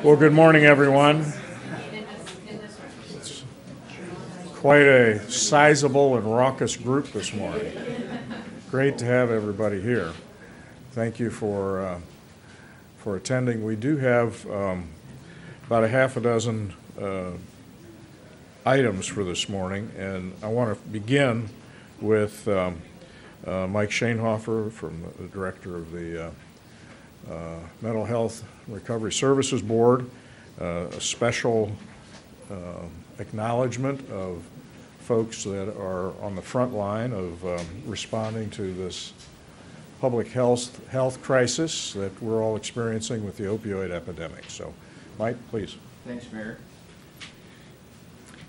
Well, good morning, everyone. It's quite a sizable and raucous group this morning. Great to have everybody here. Thank you for attending. We do have about a half a dozen items for this morning, and I want to begin with Mike Schoenhofer, from the director of the Mental Health Recovery Services Board, a special acknowledgement of folks that are on the front line of responding to this public health crisis that we're all experiencing with the opioid epidemic. So, Mike, please. Thanks, Mayor.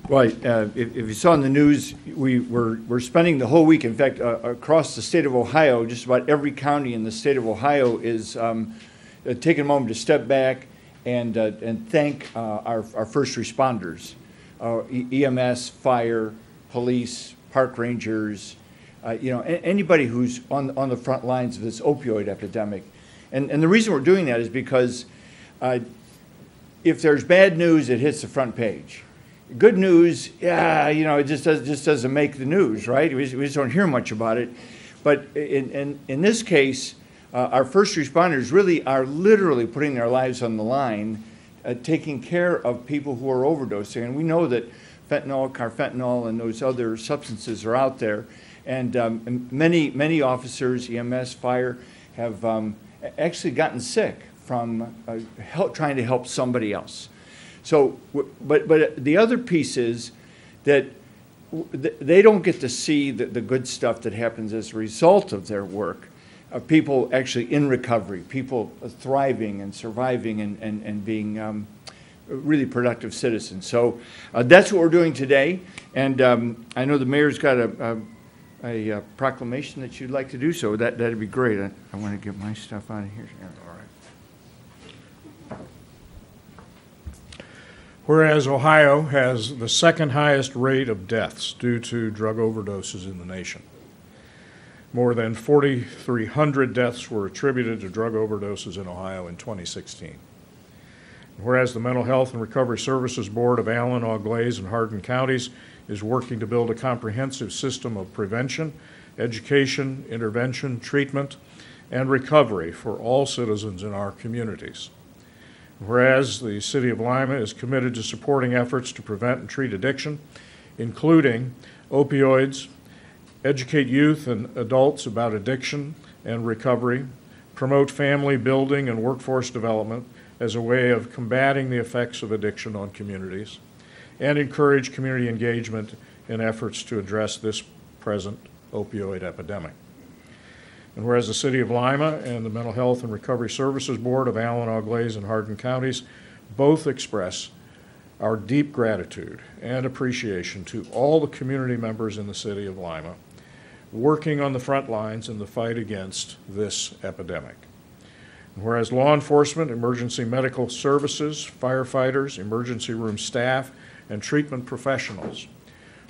Well, if you saw in the news, we're spending the whole week, in fact, across the state of Ohio, just about every county in the state of Ohio is taking a moment to step back and thank our first responders, EMS, fire, police, park rangers, anybody who's on the front lines of this opioid epidemic. And the reason we're doing that is because if there's bad news, it hits the front page. Good news, it just doesn't make the news, right? We just don't hear much about it. But in this case, our first responders really are literally putting their lives on the line, taking care of people who are overdosing. And we know that fentanyl, carfentanil, and those other substances are out there. And many officers, EMS, fire, have actually gotten sick from trying to help somebody else. So, but the other piece is that they don't get to see the good stuff that happens as a result of their work. People actually in recovery, people thriving and surviving and being really productive citizens. So that's what we're doing today. And I know the mayor's got a proclamation that you'd like to do, so that'd be great. I want to get my stuff out of here. All right. Whereas Ohio has the second highest rate of deaths due to drug overdoses in the nation. More than 4,300 deaths were attributed to drug overdoses in Ohio in 2016. Whereas the Mental Health and Recovery Services Board of Allen, Auglaize, and Hardin counties is working to build a comprehensive system of prevention, education, intervention, treatment, and recovery for all citizens in our communities. Whereas the City of Lima is committed to supporting efforts to prevent and treat addiction, including opioids, educate youth and adults about addiction and recovery, promote family building and workforce development as a way of combating the effects of addiction on communities, and encourage community engagement in efforts to address this present opioid epidemic. And whereas the City of Lima and the Mental Health and Recovery Services Board of Allen, Auglaize, and Hardin counties both express our deep gratitude and appreciation to all the community members in the City of Lima working on the front lines in the fight against this epidemic. And whereas law enforcement, emergency medical services, firefighters, emergency room staff, and treatment professionals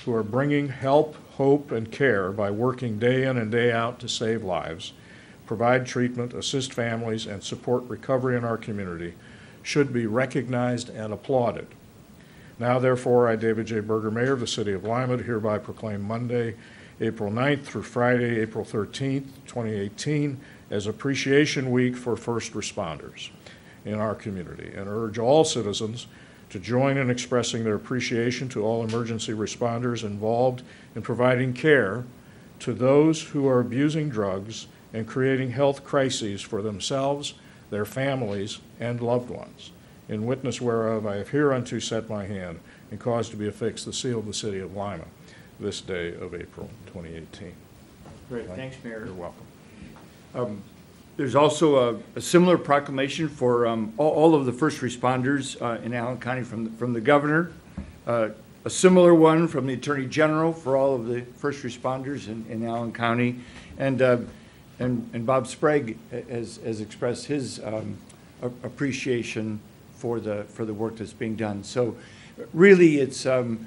who are bringing help, hope, and care by working day in and day out to save lives, provide treatment, assist families, and support recovery in our community, should be recognized and applauded. Now, therefore, I, David J. Berger, Mayor of the City of Lima, hereby proclaim Monday, April 9th through Friday, April 13th, 2018, as Appreciation Week for First Responders in our community, and urge all citizens to join in expressing their appreciation to all emergency responders involved in providing care to those who are abusing drugs and creating health crises for themselves, their families, and loved ones. In witness whereof I have hereunto set my hand and caused to be affixed the seal of the City of Lima this day of April 2018. Great, thanks, Mayor. You're welcome. There's also a similar proclamation for all of the first responders in Allen County from the governor, a similar one from the Attorney General for all of the first responders in Allen County, and Bob Sprague has expressed his appreciation for the work that's being done. So really it's I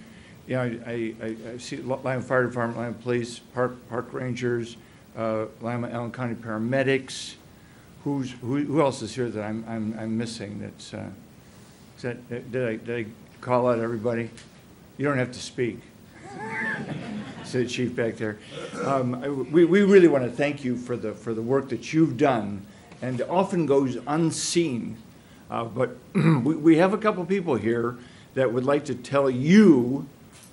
see Lima Fire Department, Lima Police, Park Rangers, Lima Allen County paramedics. Who else is here that I'm missing? That's Did I call out everybody? You don't have to speak. Said Chief back there. We really want to thank you for the work that you've done, and often goes unseen. But we have a couple people here that would like to tell you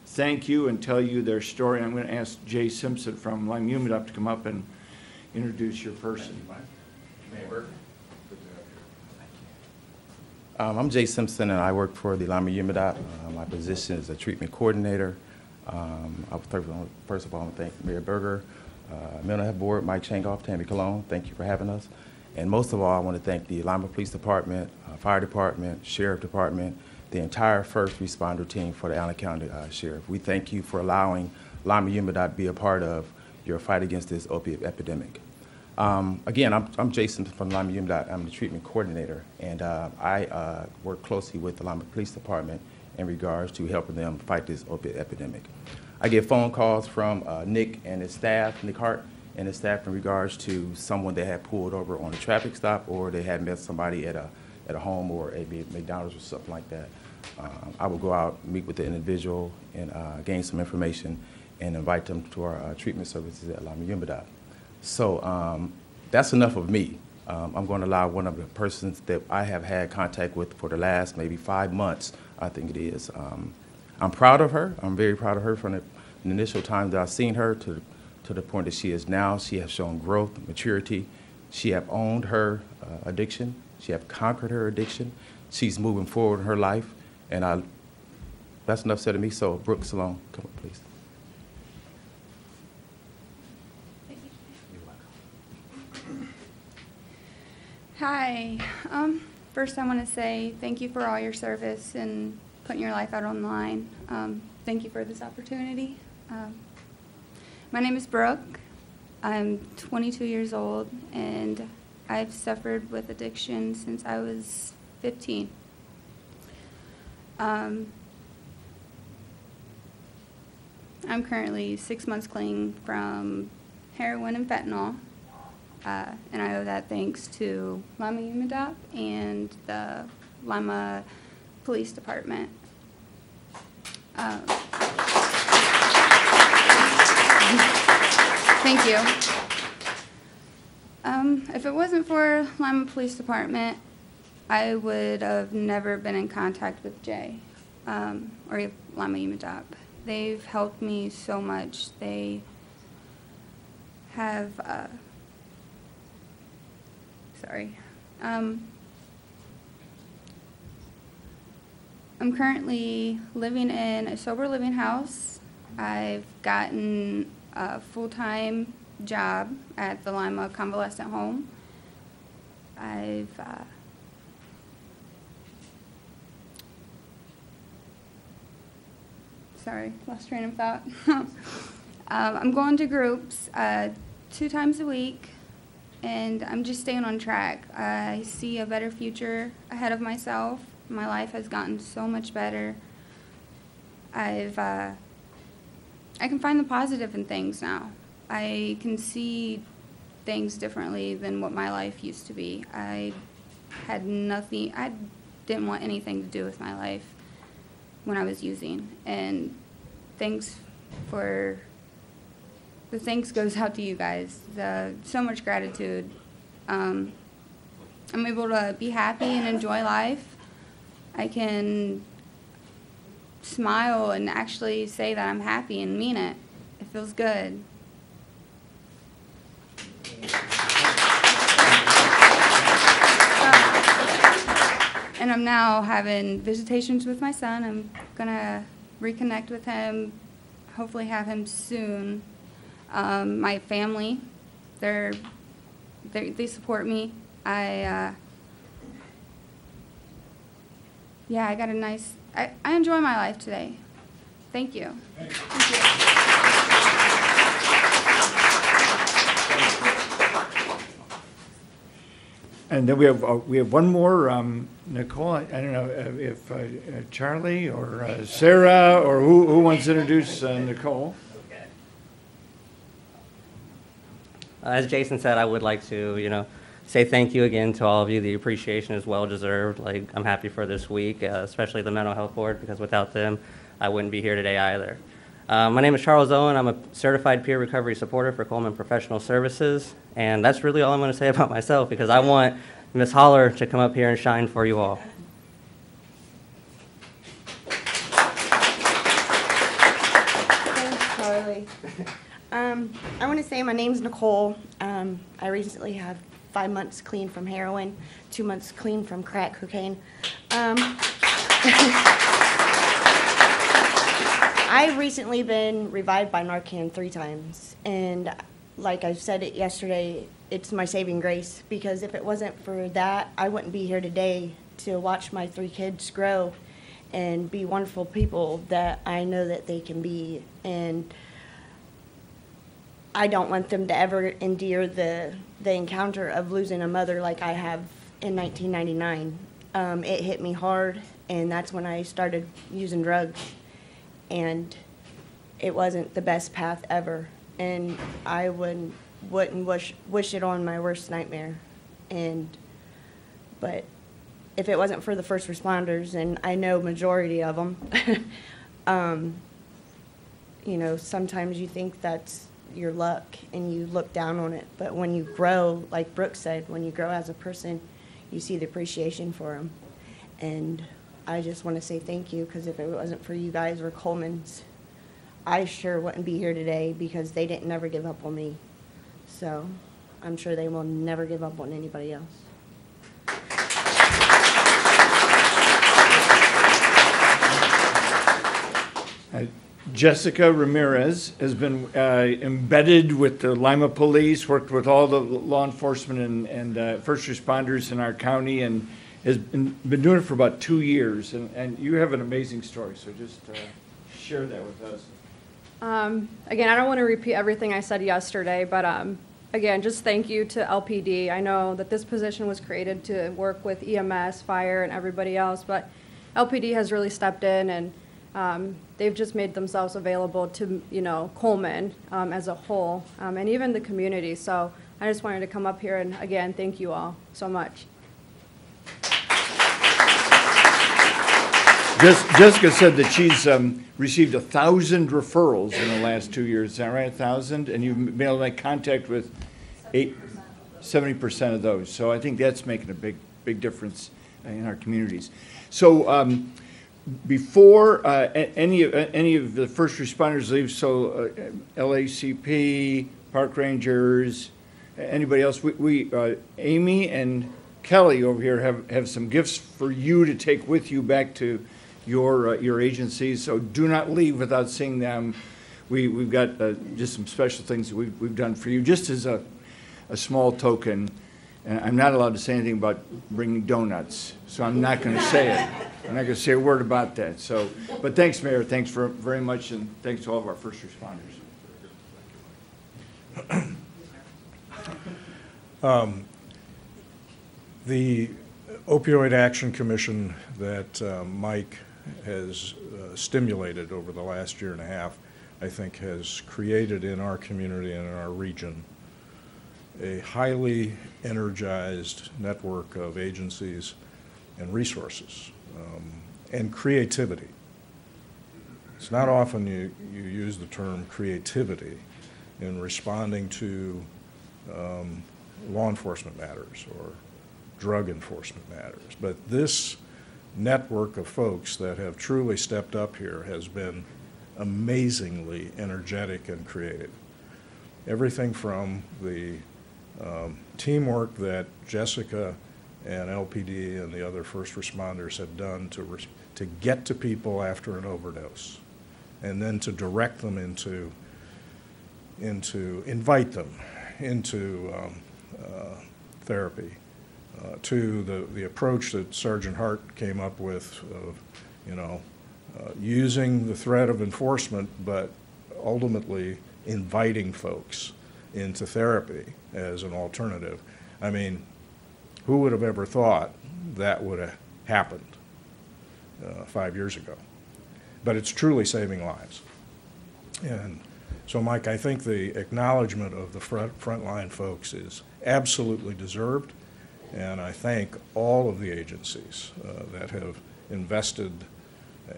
thank you and tell you their story. I'm going to ask Jay Simpson from Lima Mayor to come up and introduce your person. Mayor Berger. I'm Jay Simpson, and I work for the Lima Mayor. My position is a treatment coordinator. First of all, I want to thank Mayor Berger, Mental Health Board, Mike Schoenhofer, Tammy Cologne. Thank you for having us. And most of all, I want to thank the Lima Police Department, Fire Department, Sheriff Department, the entire first responder team for the Allen County Sheriff. We thank you for allowing Lima Mayor to be a part of your fight against this opiate epidemic. Again, I'm Jason from Lima Mayor. I'm the treatment coordinator, and I work closely with the Lima Police Department in regards to helping them fight this opiate epidemic. I get phone calls from Nick and his staff, Nick Hart and his staff, in regards to someone that had pulled over on a traffic stop, or they had met somebody at a home or a McDonald's or something like that. I will go out, meet with the individual, and gain some information and invite them to our treatment services at Lima Mayor. So that's enough of me. I'm going to allow one of the persons that I have had contact with for the last maybe 5 months, I think it is. I'm proud of her. I'm very proud of her from the initial time that I've seen her to the point that she is now. She has shown growth, maturity. She have owned her addiction. She have conquered her addiction. She's moving forward in her life. And that's enough said of me. So Brooke Salone, come up, please. Hi. First, I want to say thank you for all your service and putting your life out on the line. Thank you for this opportunity. My name is Brooke. I'm 22 years old, and I've suffered with addiction since I was 15. I'm currently 6 months clean from heroin and fentanyl. And I owe that thanks to Lima Mayor and the Lima Police Department. Thank you. If it wasn't for Lima Police Department, I would have never been in contact with Jay or Lima Mayor. They've helped me so much. They have I'm currently living in a sober living house. I've gotten a full-time job at the Lima Convalescent Home. Lost train of thought. I'm going to groups 2 times a week. And I'm just staying on track. I see a better future ahead of myself. My life has gotten so much better. I can find the positive in things now. I can see things differently than what my life used to be. I didn't want anything to do with my life when I was using. And the thanks goes out to you guys. So much gratitude. I'm able to be happy and enjoy life. I can smile and actually say that I'm happy and mean it. It feels good. And I'm now having visitations with my son. I'm gonna reconnect with him, hopefully have him soon. My family, they support me. I got a nice, I enjoy my life today. Thank you. Thank you. And then we have one more, Nicole. I don't know if Charlie or Sarah or who wants to introduce Nicole. As Jason said, I would like to, say thank you again to all of you. The appreciation is well deserved. Like, I'm happy for this week, especially the Mental Health Board, because without them, I wouldn't be here today either. My name is Charles Owen. I'm a certified peer recovery supporter for Coleman Professional Services, and that's really all I'm going to say about myself, because I want Ms. Holler to come up here and shine for you all. Thanks, Charlie. I want to say my name's Nicole. I recently have 5 months clean from heroin, 2 months clean from crack cocaine. I've recently been revived by Narcan 3 times, and like I said it yesterday, it's my saving grace, because if it wasn't for that, I wouldn't be here today to watch my 3 kids grow and be wonderful people that I know that they can be. And I don't want them to ever endure the encounter of losing a mother like I have in 1999. It hit me hard, and that's when I started using drugs. And it wasn't the best path ever. And I wouldn't wish it on my worst nightmare. But if it wasn't for the first responders, and I know majority of them, you know, sometimes you think that's your luck and you look down on it. But when you grow, like Brooke said, when you grow as a person, you see the appreciation for them. And I just want to say thank you, because if it wasn't for you guys or Coleman's, I sure wouldn't be here today, because they didn't never give up on me. So I'm sure they will never give up on anybody else. Jessica Ramirez has been embedded with the Lima Police, worked with all the law enforcement and first responders in our county, and has been doing it for about 2 years. And you have an amazing story, so just share that with us. Again, I don't want to repeat everything I said yesterday, but again, just thank you to LPD. I know that this position was created to work with EMS, fire, and everybody else, but LPD has really stepped in, and they've just made themselves available to, you know, Coleman as a whole, and even the community. So I just wanted to come up here and, again, thank you all so much. Jessica said that she's received 1,000 referrals in the last 2 years. Is that right, 1,000? And you've been able to make contact with 70% of those. So I think that's making a big difference in our communities. So before any of the first responders leave, so LACP, park rangers, anybody else, Amy and Kelly over here have some gifts for you to take with you back to your agencies. So do not leave without seeing them. We've got just some special things that we've done for you, just as a small token. And I'm not allowed to say anything about bringing donuts, so I'm not going to say it. I'm not going to say a word about that. So, but thanks, Mayor. Thanks very much, and thanks to all of our first responders. The Opioid Action Commission that Mike has stimulated over the last year and a half, I think, has created in our community and in our region a highly energized network of agencies and resources and creativity. It's not often you use the term creativity in responding to law enforcement matters or drug enforcement matters, but this network of folks that have truly stepped up here has been amazingly energetic and creative. Everything from the teamwork that Jessica and LPD and the other first responders have done to get to people after an overdose, and then to direct them into invite them into therapy, to the approach that Sergeant Hart came up with of, using the threat of enforcement, but ultimately inviting folks into therapy as an alternative. I mean, who would have ever thought that would have happened 5 years ago? But it's truly saving lives. And so, Mike, I think the acknowledgement of the frontline folks is absolutely deserved. And I thank all of the agencies that have invested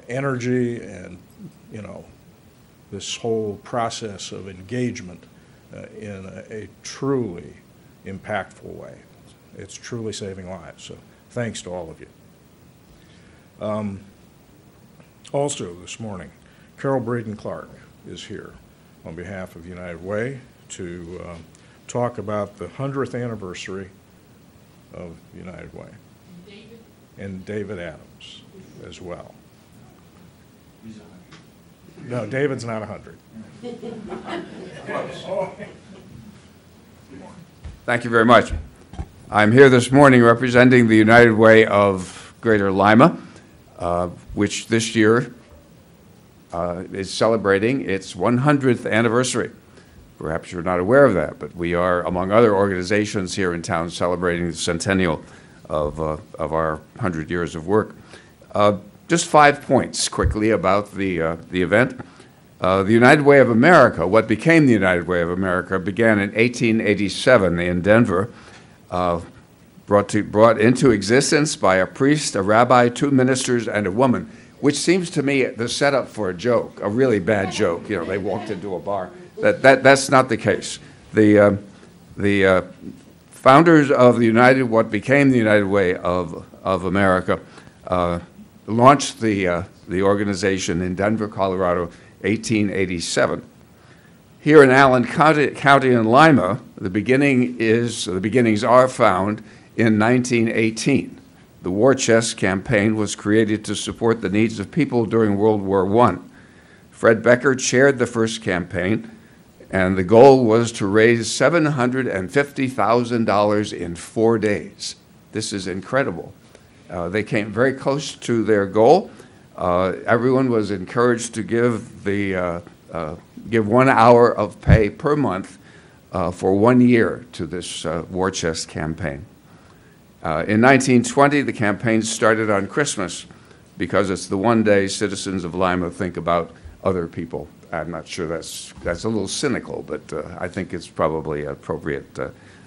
energy and, this whole process of engagement in a truly impactful way. It's truly saving lives, so thanks to all of you. Also this morning, Carol Braden Clark is here on behalf of United Way to talk about the 100th anniversary of United Way. And David Adams as well. No, David's not 100. Thank you very much. I'm here this morning representing the United Way of Greater Lima, which this year is celebrating its 100th anniversary. Perhaps you're not aware of that, but we are, among other organizations here in town, celebrating the centennial of our 100 years of work. Just 5 points quickly about the event. The United Way of America, what became the United Way of America, began in 1887 in Denver, brought into existence by a priest, a rabbi, 2 ministers, and a woman, which seems to me the setup for a joke, a really bad joke. They walked into a bar. That's not the case. The founders of what became the United Way of America launched the organization in Denver, Colorado, 1887. Here in Allen County in Lima, the beginnings are found in 1918. The War Chest campaign was created to support the needs of people during World War I. Fred Becker chaired the first campaign, and the goal was to raise $750,000 in 4 days. This is incredible. They came very close to their goal. Everyone was encouraged to give 1 hour of pay per month for 1 year to this War Chest campaign. In 1920, the campaign started on Christmas because it's the one day citizens of Lima think about other people. I'm not sure that's a little cynical, but I think it's probably an appropriate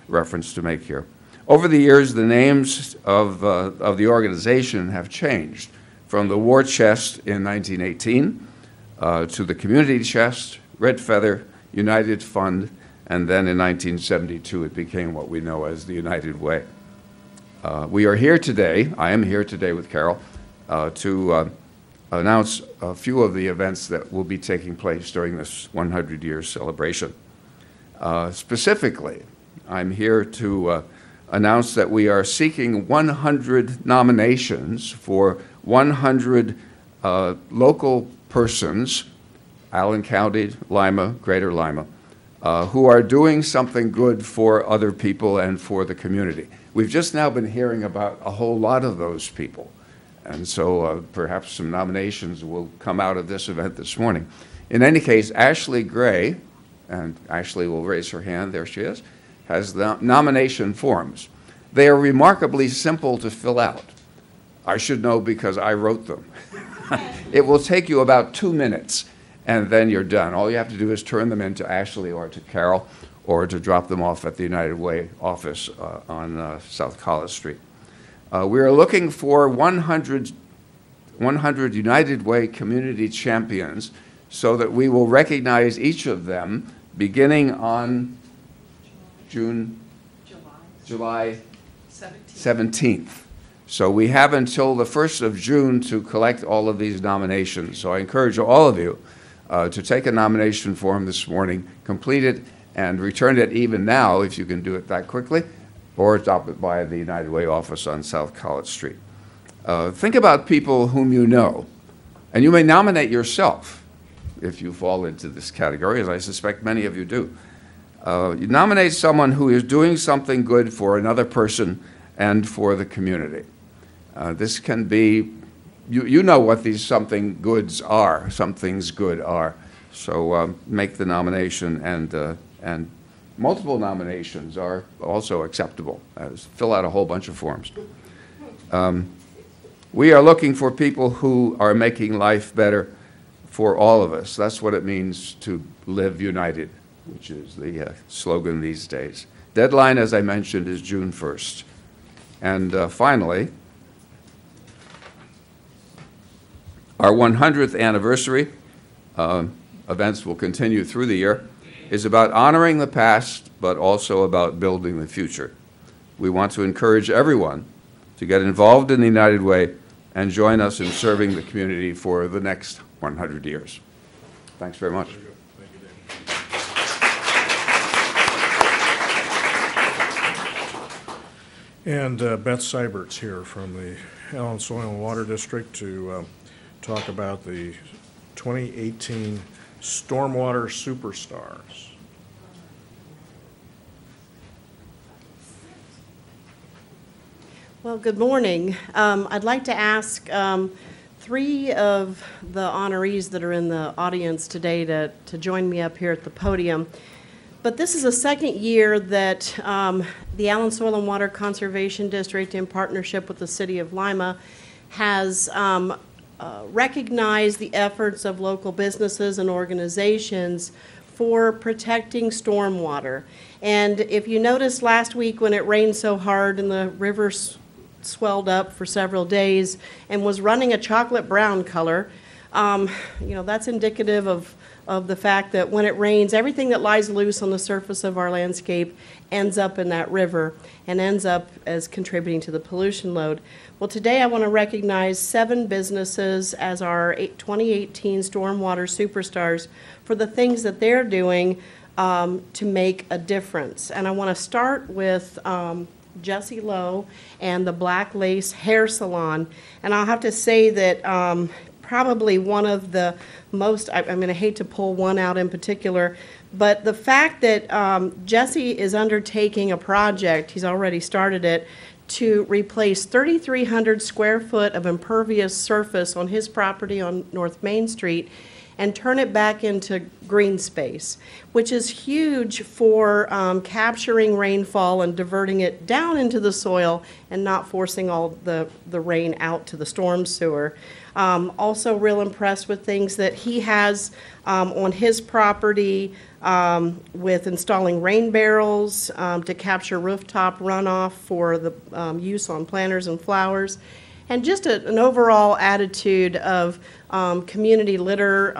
reference to make here. Over the years, the names of the organization have changed from the War Chest in 1918 to the Community Chest, Red Feather, United Fund, and then in 1972 it became what we know as the United Way. We are here today, I am here today with Carol, to announce a few of the events that will be taking place during this 100-year celebration. Specifically, I'm here to announce that we are seeking 100 nominations for 100 local persons, Allen County, Lima, Greater Lima, who are doing something good for other people and for the community. We've just now been hearing about a whole lot of those people, and so perhaps some nominations will come out of this event this morning. In any case, Ashley Gray, and Ashley will raise her hand, there she is, has the nomination forms. They are remarkably simple to fill out. I should know because I wrote them. It will take you about 2 minutes, and then you're done. All you have to do is turn them in to Ashley or to Carol, or to drop them off at the United Way office on South College Street. We are looking for 100 United Way community champions so that we will recognize each of them beginning on July 17th. So we have until the 1st of June to collect all of these nominations. So I encourage all of you to take a nomination form this morning, complete it, and return it even now, if you can do it that quickly, or drop it by the United Way office on South College Street. Think about people whom you know, and you may nominate yourself if you fall into this category, as I suspect many of you do. You nominate someone who is doing something good for another person and for the community. This can be, you know what these something goods are, some things good are. So make the nomination, and multiple nominations are also acceptable. Fill out a whole bunch of forms. We are looking for people who are making life better for all of us. That's what it means to live united, which is the slogan these days. Deadline, as I mentioned, is June 1st. And finally, our 100th anniversary, events will continue through the year, is about honoring the past, but also about building the future. We want to encourage everyone to get involved in the United Way and join us in serving the community for the next 100 years. Thanks very much. And Beth Seibert's here from the Allen Soil and Water District to talk about the 2018 Stormwater Super Stars. Well, good morning. I'd like to ask three of the honorees that are in the audience today to join me up here at the podium. But this is the second year that the Allen Soil and Water Conservation District, in partnership with the City of Lima, has recognized the efforts of local businesses and organizations for protecting stormwater. And if you noticed last week when it rained so hard and the rivers swelled up for several days and was running a chocolate brown color, that's indicative of the fact that when it rains, everything that lies loose on the surface of our landscape ends up in that river and ends up as contributing to the pollution load. Well, today I want to recognize 7 businesses as our 2018 Stormwater Superstars for the things that they're doing to make a difference. And I want to start with Jessie Lowe and the Black Lace Hair Salon. And I'll have to say that probably one of the most, I'm going to hate to pull one out in particular, but the fact that Jesse is undertaking a project, he's already started it, to replace 3,300 square foot of impervious surface on his property on North Main Street and turn it back into green space, which is huge for capturing rainfall and diverting it down into the soil and not forcing all the rain out to the storm sewer. Also real impressed with things that he has on his property with installing rain barrels to capture rooftop runoff for the use on planters and flowers. And just an overall attitude of community litter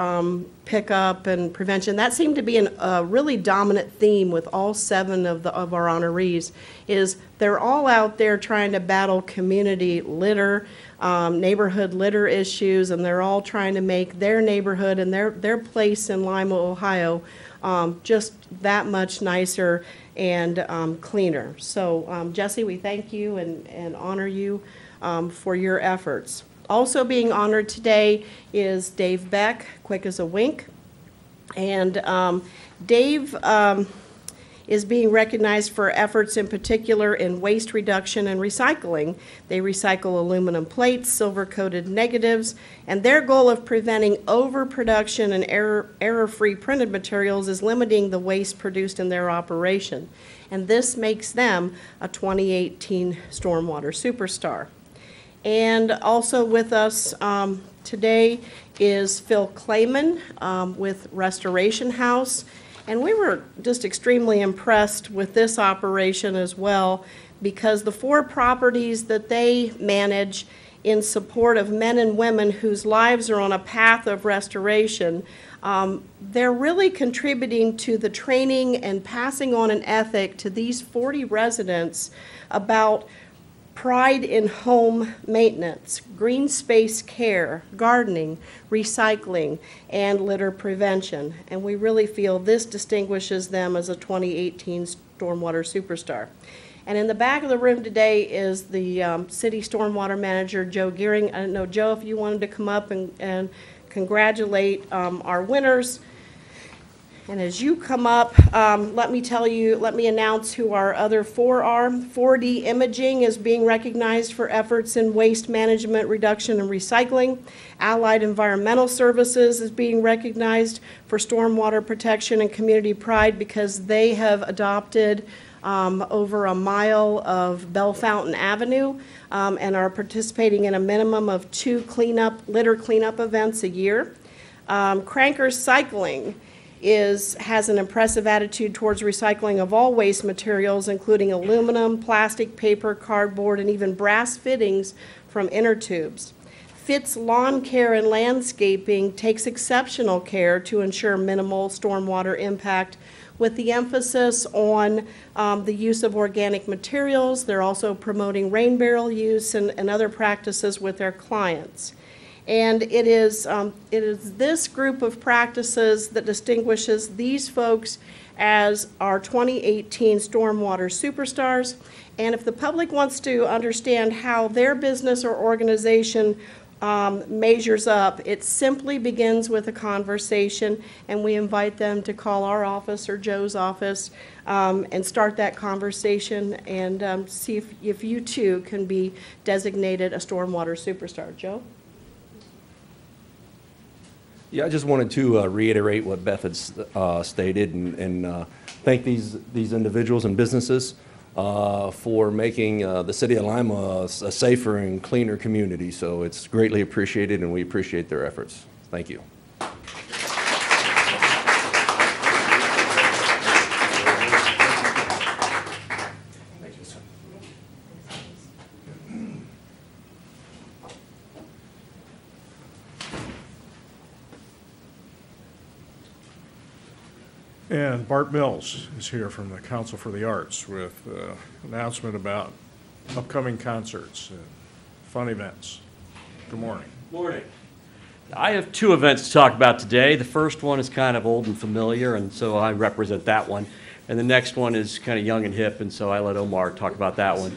pickup and prevention. That seemed to be a really dominant theme with all 7 of our honorees, is they're all out there trying to battle community litter, neighborhood litter issues, and they're all trying to make their neighborhood and their place in Lima, Ohio, just that much nicer and cleaner. So Jesse, we thank you and honor you for your efforts. Also being honored today is Dave Beck, quick as a wink. And Dave is being recognized for efforts in particular in waste reduction and recycling. They recycle aluminum plates, silver-coated negatives, and their goal of preventing overproduction and error-free printed materials is limiting the waste produced in their operation. And this makes them a 2018 Stormwater Superstar. And also with us today is Phil Clayman with Restoration House. And we were just extremely impressed with this operation as well, because the 4 properties that they manage in support of men and women whose lives are on a path of restoration, they're really contributing to the training and passing on an ethic to these 40 residents about pride in home maintenance, green space care, gardening, recycling, and litter prevention. And we really feel this distinguishes them as a 2018 Stormwater Superstar. And in the back of the room today is the City Stormwater Manager, Joe Gearing. I don't know, Joe, if you wanted to come up and congratulate our winners. And as you come up, let me announce who our other 4 are. 4D Imaging is being recognized for efforts in waste management, reduction, and recycling. Allied Environmental Services is being recognized for stormwater protection and community pride because they have adopted over a mile of Bell Fountain Avenue and are participating in a minimum of 2 litter cleanup events a year. Crankers Cycling has an impressive attitude towards recycling of all waste materials, including aluminum, plastic, paper, cardboard, and even brass fittings from inner tubes. Fitz Lawn Care and Landscaping takes exceptional care to ensure minimal stormwater impact, with the emphasis on the use of organic materials. They're also promoting rain barrel use and other practices with their clients. And it is this group of practices that distinguishes these folks as our 2018 Stormwater Super Stars. And if the public wants to understand how their business or organization measures up, it simply begins with a conversation, and we invite them to call our office or Joe's office and start that conversation and see if you too can be designated a Stormwater Superstar. Joe? Yeah, I just wanted to reiterate what Beth had stated and thank these individuals and businesses for making the city of Lima a safer and cleaner community. So it's greatly appreciated, and we appreciate their efforts. Thank you. And Bart Mills is here from the Council for the Arts with an announcement about upcoming concerts and fun events. Good morning. Morning. I have two events to talk about today. The first one is kind of old and familiar, and so I represent that one. And the next one is kind of young and hip, and so I let Omar talk about that one.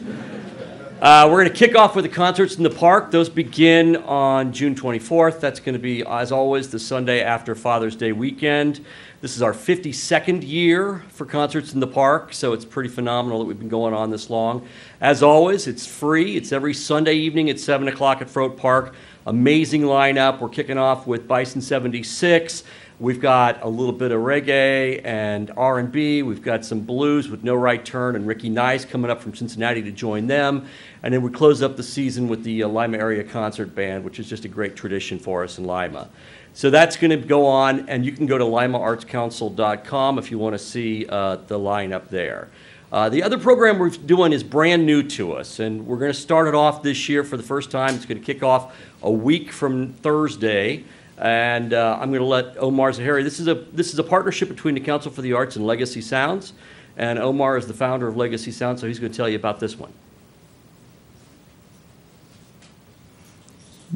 We're going to kick off with the concerts in the park. Those begin on June 24th. That's going to be, as always, the Sunday after Father's Day weekend. This is our 52nd year for concerts in the park, so it's pretty phenomenal that we've been going on this long. As always, it's free. It's every Sunday evening at 7 o'clock at Froat Park. Amazing lineup. We're kicking off with Bison 76. We've got a little bit of reggae and R&B. We've got some blues with No Right Turn and Ricky Nice coming up from Cincinnati to join them. And then we close up the season with the Lima Area Concert Band, which is just a great tradition for us in Lima. So that's going to go on, and you can go to limaartscouncil.com if you want to see the lineup there. The other program we're doing is brand new to us, and we're going to start it off this year for the first time. It's going to kick off a week from Thursday, and I'm going to let Omar Zahari. This is a partnership between the Council for the Arts and Legacy Sounds, and Omar is the founder of Legacy Sounds, so he's going to tell you about this one.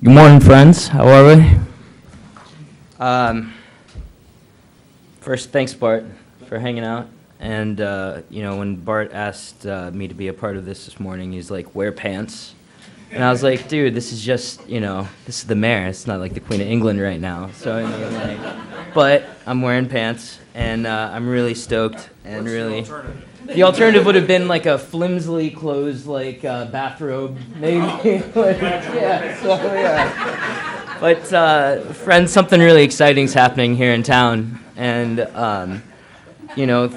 Good morning, friends. How are we? First, thanks, Bart, for hanging out. And, when Bart asked me to be a part of this morning, he's like, wear pants. And I was like, dude, this is just, this is the mayor. It's not like the Queen of England right now. So, but I'm wearing pants, and I'm really stoked. And really, the alternative would have been like a flimsily closed, bathrobe, maybe. But, friends, something really exciting is happening here in town. And,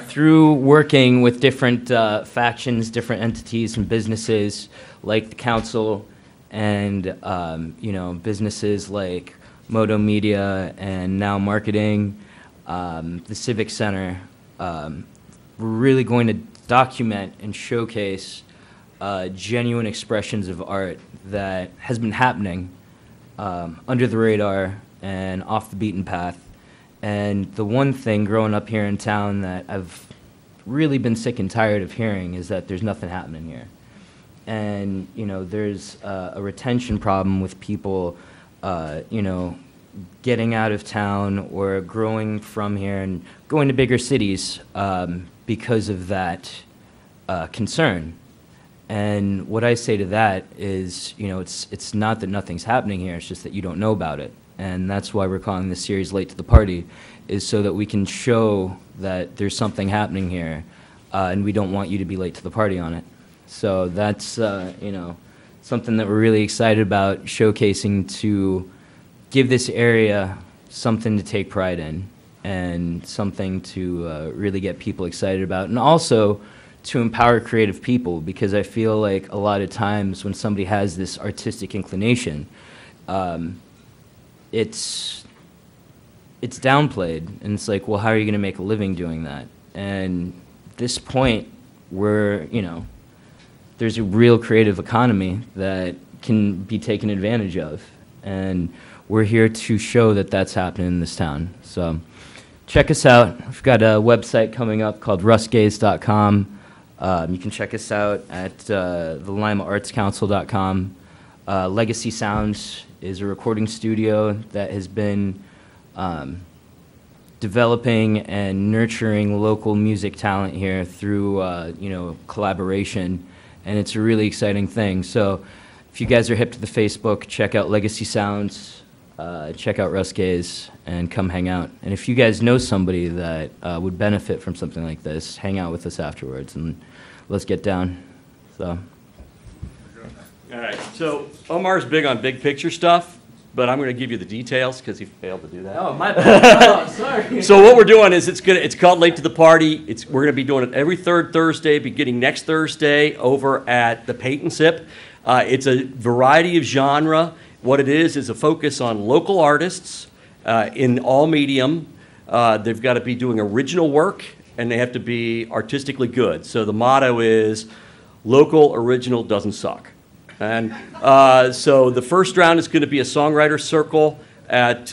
through working with different factions, different entities and businesses like the council and, businesses like Moto Media and Now Marketing, the Civic Center, we're really going to document and showcase genuine expressions of art that has been happening under the radar and off the beaten path. And the one thing growing up here in town that I've really been sick and tired of hearing is that there's nothing happening here. And, there's a retention problem with people, getting out of town or growing from here and going to bigger cities because of that concern. And what I say to that is, it's not that nothing's happening here, it's just that you don't know about it. And that's why we're calling this series Late to the Party, is so that we can show that there's something happening here, and we don't want you to be late to the party on it. So that's, something that we're really excited about showcasing, to give this area something to take pride in and something to really get people excited about, and also to empower creative people, because I feel like a lot of times when somebody has this artistic inclination, it's it's downplayed, and it's like, well, how are you going to make a living doing that? And at this point, there's a real creative economy that can be taken advantage of, and we're here to show that that's happening in this town. So check us out. We've got a website coming up called rustgaze.com. You can check us out at the limaartscouncil.com. Legacy Sounds is a recording studio that has been developing and nurturing local music talent here through collaboration, and it's a really exciting thing. So if you guys are hip to the Facebook, check out Legacy Sounds, check out Russ Gaze, and come hang out. And if you guys know somebody that would benefit from something like this, hang out with us afterwards, and let's get down. So. All right, so Omar's big on big picture stuff, but I'm going to give you the details because he failed to do that. Oh, my bad. Oh, sorry. So what we're doing is it's called Late to the Party. We're going to be doing it every third Thursday, beginning next Thursday over at the Paint and Sip. It's a variety of genre. What it is a focus on local artists in all medium. They've got to be doing original work, and they have to be artistically good. So the motto is, local original doesn't suck. And so the first round is going to be a songwriter circle at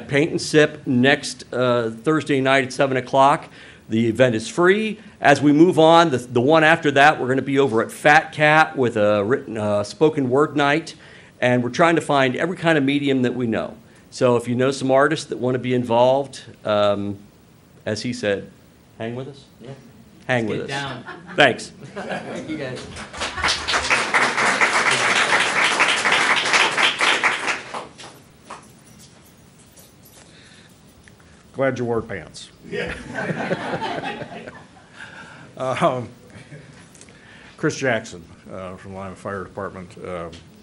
Paint and Sip next Thursday night at 7 o'clock. The event is free. As we move on, the one after that, we're going to be over at Fat Cat with a written spoken word night. And we're trying to find every kind of medium that we know. So if you know some artists that want to be involved, as he said, hang with us? Yeah. Hang Let's with get us. down. Thanks. Thank you, guys. Glad you wore pants. Yeah. Chris Jackson from Lima Fire Department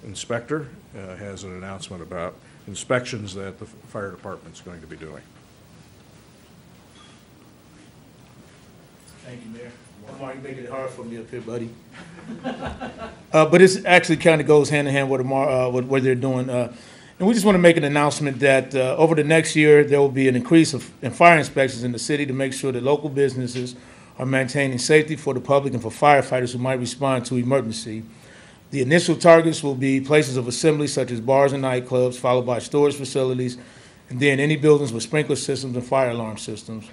Inspector has an announcement about inspections that the fire department's going to be doing. Thank you, Mayor. Omar, you're making it hard for me up here, buddy. But this actually kind of goes hand in hand with what they're doing. And we just want to make an announcement that over the next year, there will be an increase in fire inspections in the city to make sure that local businesses are maintaining safety for the public and for firefighters who might respond to emergency. The initial targets will be places of assembly such as bars and nightclubs, followed by storage facilities, and then any buildings with sprinkler systems and fire alarm systems.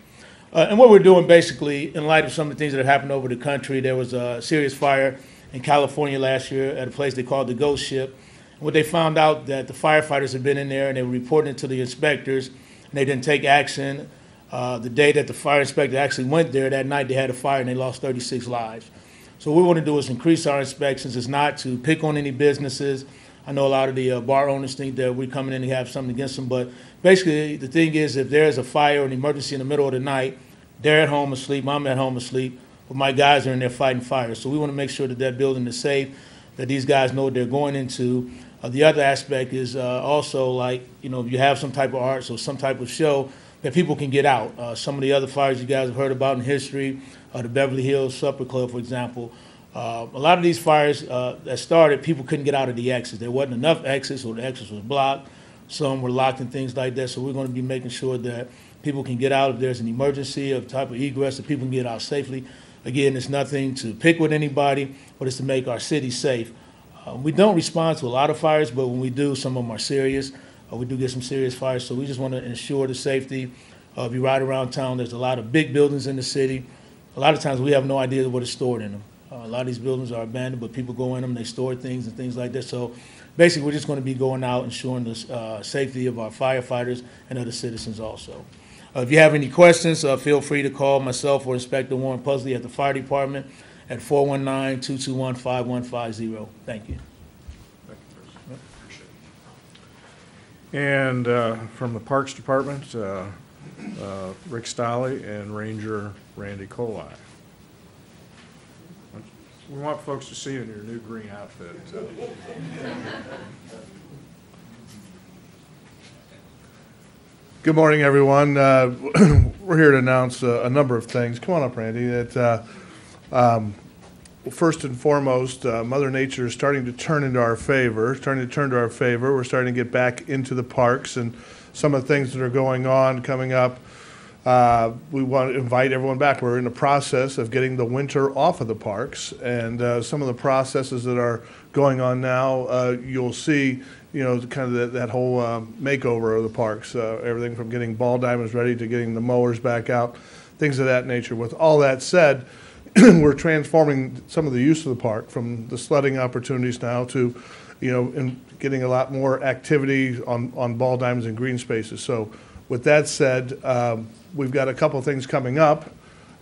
And what we're doing basically, in light of some of the things that have happened over the country, there was a serious fire in California last year at a place they called the Ghost Ship. What they found out that the firefighters had been in there and they were reporting it to the inspectors, and they didn't take action. The day that the fire inspector actually went there, that night they had a fire and they lost 36 lives. So what we want to do is increase our inspections. It's not to pick on any businesses. I know a lot of the bar owners think that we're coming in and have something against them, but basically the thing is if there's a fire or an emergency in the middle of the night, they're at home asleep, I'm at home asleep, but my guys are in there fighting fire. So we want to make sure that that building is safe, that these guys know what they're going into. The other aspect is also like, if you have some type of arts or some type of show, that people can get out. Some of the other fires you guys have heard about in history, the Beverly Hills Supper Club, for example. A lot of these fires that started, people couldn't get out of the exits. There wasn't enough exits, or the exits was blocked. Some were locked and things like that. So we're going to be making sure that people can get out if there's an emergency of type of egress, that people can get out safely. Again, it's nothing to pick with anybody, but it's to make our city safe. We don't respond to a lot of fires, but when we do, some of them are serious. We do get some serious fires, so we just want to ensure the safety. If you ride around town, there's a lot of big buildings in the city. A lot of times we have no idea what is stored in them. A lot of these buildings are abandoned, but people go in them, they store things and things like that. So basically, we're just going to be going out ensuring the safety of our firefighters and other citizens also. If you have any questions, feel free to call myself or Inspector Warren Pusley at the fire department at 419-221-5150. Thank you. And from the Parks Department, Rick Stolley and Ranger Randy Kohli. We want folks to see you in your new green outfit. Good morning, everyone. We're here to announce a number of things. Come on up, Randy. That first and foremost, Mother Nature is starting to turn into our favor, We're starting to get back into the parks, and some of the things that are going on coming up. We want to invite everyone back. We're in the process of getting the winter off of the parks, and some of the processes that are going on now, you'll see, kind of that whole makeover of the parks, everything from getting ball diamonds ready to getting the mowers back out, things of that nature. With all that said, we're transforming some of the use of the park from the sledding opportunities now to, and getting a lot more activity on ball diamonds and green spaces. So with that said, we've got a couple of things coming up.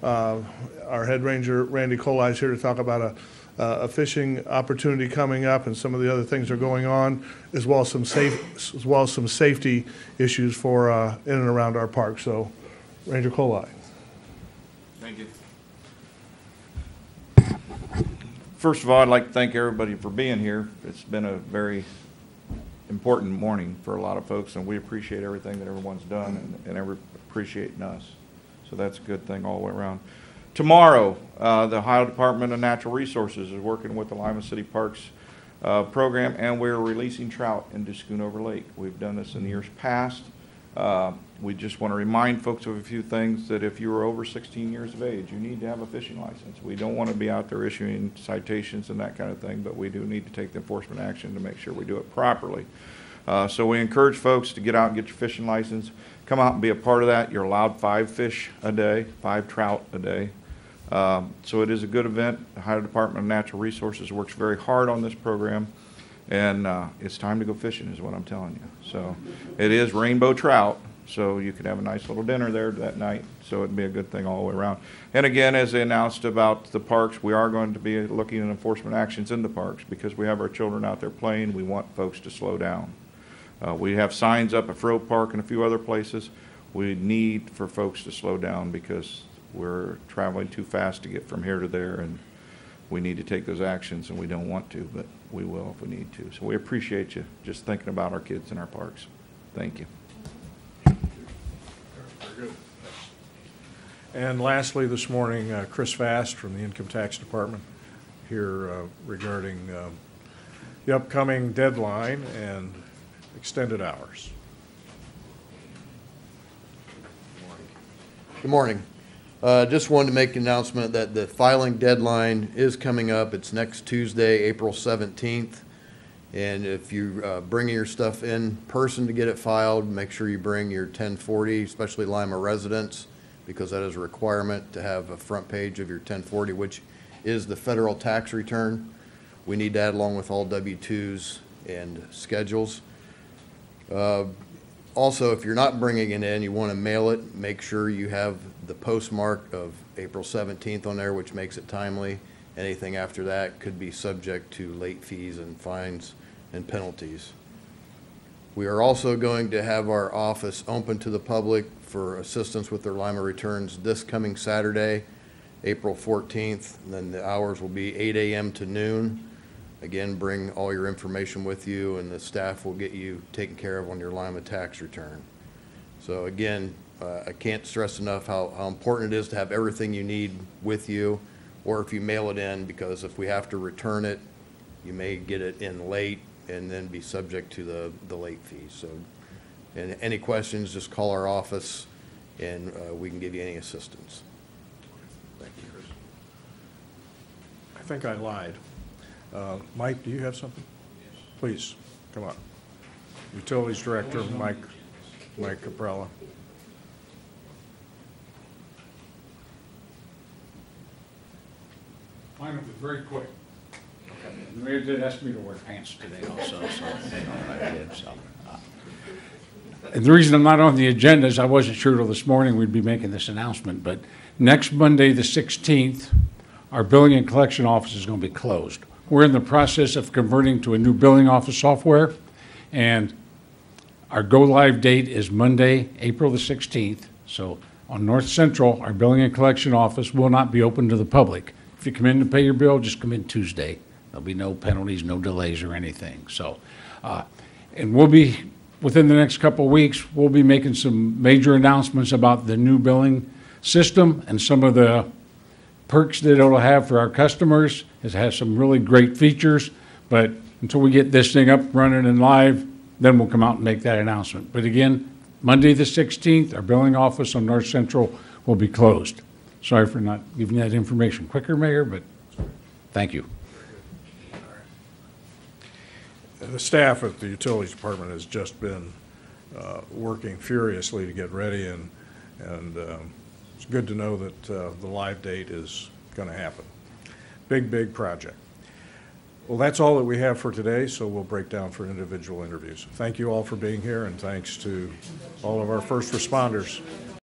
Our head ranger, Randy Kohli, is here to talk about a fishing opportunity coming up, and some of the other things that are going on, as well as some safety issues for in and around our park. So, Ranger Kohli. Thank you. First of all, I'd like to thank everybody for being here. It's been a very important morning for a lot of folks, and we appreciate everything that everyone's done and appreciating us. So that's a good thing all the way around. Tomorrow, the Ohio Department of Natural Resources is working with the Lima City Parks program, and we're releasing trout into Schoonover Lake. We've done this in years past. We just want to remind folks of a few things, that if you are over 16 years of age, you need to have a fishing license. We don't want to be out there issuing citations and that kind of thing, but we do need to take the enforcement action to make sure we do it properly. So we encourage folks to get out and get your fishing license. Come out and be a part of that. You're allowed 5 fish a day, 5 trout a day. So it is a good event. The Ohio Department of Natural Resources works very hard on this program, and it's time to go fishing is what I'm telling you. So it is rainbow trout, so you could have a nice little dinner there that night, so it'd be a good thing all the way around. And again, as they announced about the parks, we are going to be looking at enforcement actions in the parks, because we have our children out there playing. We want folks to slow down. We have signs up at Froe Park and a few other places. We need for folks to slow down, because we're traveling too fast to get from here to there, and we need to take those actions, and we don't want to, but we will if we need to. So we appreciate you just thinking about our kids in our parks. Thank you. Very good. And lastly, this morning, Chris Fast from the Income Tax Department here regarding the upcoming deadline and extended hours. Good morning. Just wanted to make an announcement that the filing deadline is coming up. It's next Tuesday, April 17th. And if you bring your stuff in person to get it filed, make sure you bring your 1040, especially Lima residents, because that is a requirement to have a front page of your 1040, which is the federal tax return. We need that along with all W-2s and schedules. Also, if you're not bringing it in, you want to mail it, make sure you have the postmark of April 17th on there, which makes it timely. Anything after that could be subject to late fees and fines and penalties. We are also going to have our office open to the public for assistance with their Lima returns this coming Saturday, April 14th. And then the hours will be 8 a.m. to noon. Again, bring all your information with you, and the staff will get you taken care of on your Lima tax return. So again, I can't stress enough how important it is to have everything you need with you, or if you mail it in, because if we have to return it, you may get it in late and then be subject to the late fees. So, and any questions, just call our office, and we can give you any assistance. Thank you, Chris. I think I lied. Mike, do you have something? Yes. Please, come on. Utilities Director, Mike Caprella. Mine will be very quick. They did ask me to wear pants today also, so I did. So. And the reason I'm not on the agenda is I wasn't sure till this morning we'd be making this announcement, but next Monday, the 16th, our billing and collection office is going to be closed. We're in the process of converting to a new billing office software, and our go-live date is Monday, April the 16th. So on North Central, our billing and collection office will not be open to the public. If you come in to pay your bill, just come in Tuesday. There'll be no penalties, no delays or anything. So, and we'll be, within the next couple of weeks, we'll be making some major announcements about the new billing system and some of the perks that it'll have for our customers. It has some really great features, but until we get this thing up, running and live, then we'll come out and make that announcement. But again, Monday the 16th, our billing office on North Central will be closed. Sorry for not giving that information quicker, Mayor, but thank you. The staff at the Utilities Department has just been working furiously to get ready, and it's good to know that the live date is going to happen. Big, big project. Well, that's all that we have for today, so we'll break down for individual interviews. Thank you all for being here, and thanks to all of our first responders.